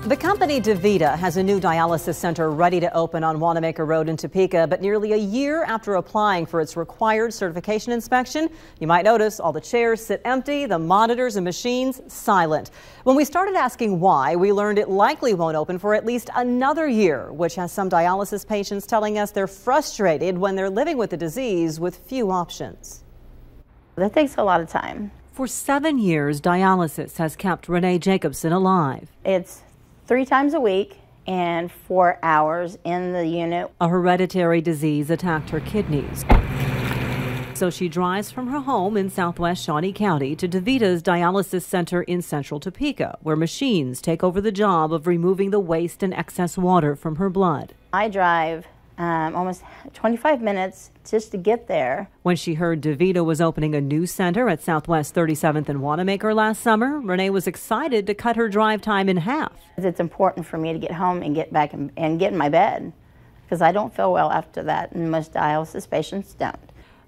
The company DaVita has a new dialysis center ready to open on Wanamaker Road in Topeka, but nearly a year after applying for its required certification inspection, you might notice all the chairs sit empty, the monitors and machines silent. When we started asking why, we learned it likely won't open for at least another year, which has some dialysis patients telling us they're frustrated when they're living with the disease with few options. That takes a lot of time. For 7 years, dialysis has kept Renee Jacobson alive. It's 3 times a week and 4 hours in the unit. A hereditary disease attacked her kidneys. So she drives from her home in southwest Shawnee County to DaVita's dialysis center in central Topeka, where machines take over the job of removing the waste and excess water from her blood. I drive almost 25 minutes just to get there. When she heard DaVita was opening a new center at Southwest 37th and Wanamaker last summer, Renee was excited to cut her drive time in half. It's important for me to get home and get back and get in my bed because I don't feel well after that, and most dialysis patients don't.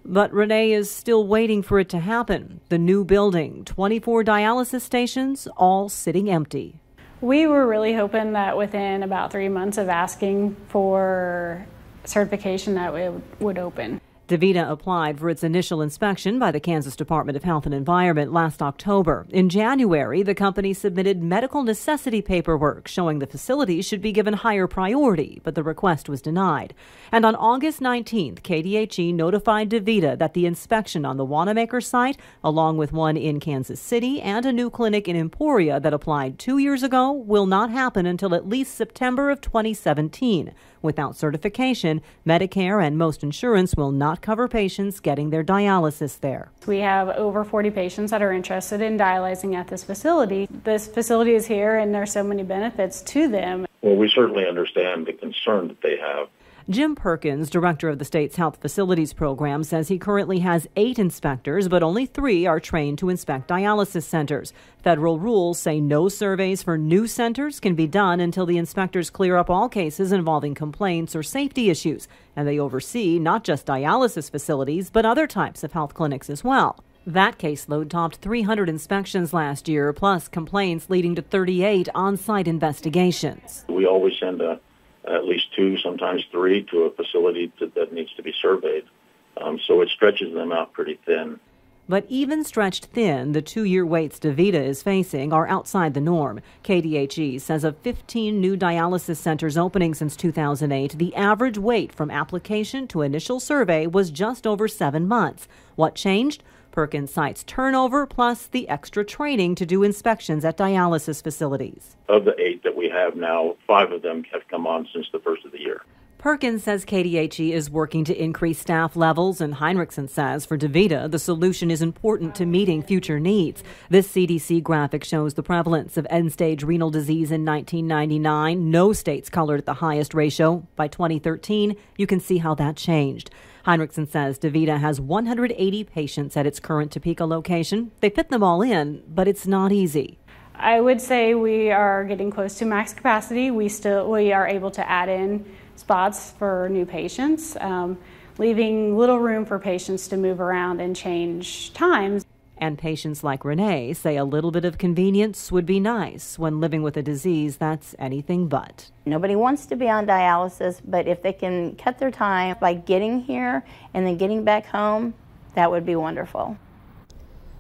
But Renee is still waiting for it to happen. The new building, 24 dialysis stations, all sitting empty. We were really hoping that within about 3 months of asking for certification that it would open. DaVita applied for its initial inspection by the Kansas Department of Health and Environment last October. In January, the company submitted medical necessity paperwork showing the facility should be given higher priority, but the request was denied. And on August 19th, KDHE notified DaVita that the inspection on the Wanamaker site, along with one in Kansas City and a new clinic in Emporia that applied 2 years ago, will not happen until at least September of 2017. Without certification, Medicare and most insurance will not cover patients getting their dialysis there. We have over 40 patients that are interested in dialyzing at this facility. This facility is here and there's so many benefits to them. Well, we certainly understand the concern that they have. Jim Perkins, director of the state's health facilities program, says he currently has 8 inspectors, but only 3 are trained to inspect dialysis centers. Federal rules say no surveys for new centers can be done until the inspectors clear up all cases involving complaints or safety issues. And they oversee not just dialysis facilities, but other types of health clinics as well. That caseload topped 300 inspections last year, plus complaints leading to 38 on-site investigations. We always send at least 2, sometimes 3, to a facility that needs to be surveyed. So it stretches them out pretty thin. But even stretched thin, the 2-year waits DaVita is facing are outside the norm. KDHE says of 15 new dialysis centers opening since 2008, the average wait from application to initial survey was just over 7 months. What changed? Perkins cites turnover plus the extra training to do inspections at dialysis facilities. Of the 8 that we have now, 5 of them have come on since the first of the year. Perkins says KDHE is working to increase staff levels, and Heinrichsen says for DaVita, the solution is important to meeting future needs. This CDC graphic shows the prevalence of end-stage renal disease in 1999. No states colored at the highest ratio. By 2013, you can see how that changed. Heinrichsen says DaVita has 180 patients at its current Topeka location. They fit them all in, but it's not easy. I would say we are getting close to max capacity. We are able to add in spots for new patients, leaving little room for patients to move around and change times. And patients like Renee say a little bit of convenience would be nice when living with a disease that's anything but. Nobody wants to be on dialysis, but if they can cut their time by getting here and then getting back home, that would be wonderful.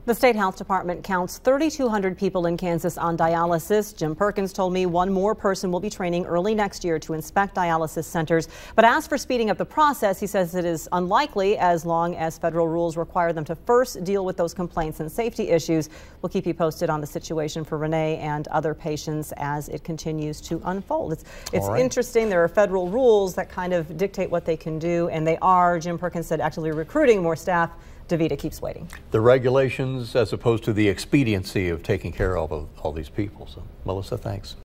The state health department counts 3,200 people in Kansas on dialysis. Jim Perkins told me one more person will be training early next year to inspect dialysis centers. But as for speeding up the process, he says it is unlikely as long as federal rules require them to first deal with those complaints and safety issues. We'll keep you posted on the situation for Renee and other patients as it continues to unfold. It's interesting. There are federal rules that kind of dictate what they can do, and they are, Jim Perkins said, actually recruiting more staff. DaVita keeps waiting. The regulations as opposed to the expediency of taking care of all these people. So, Melissa, thanks.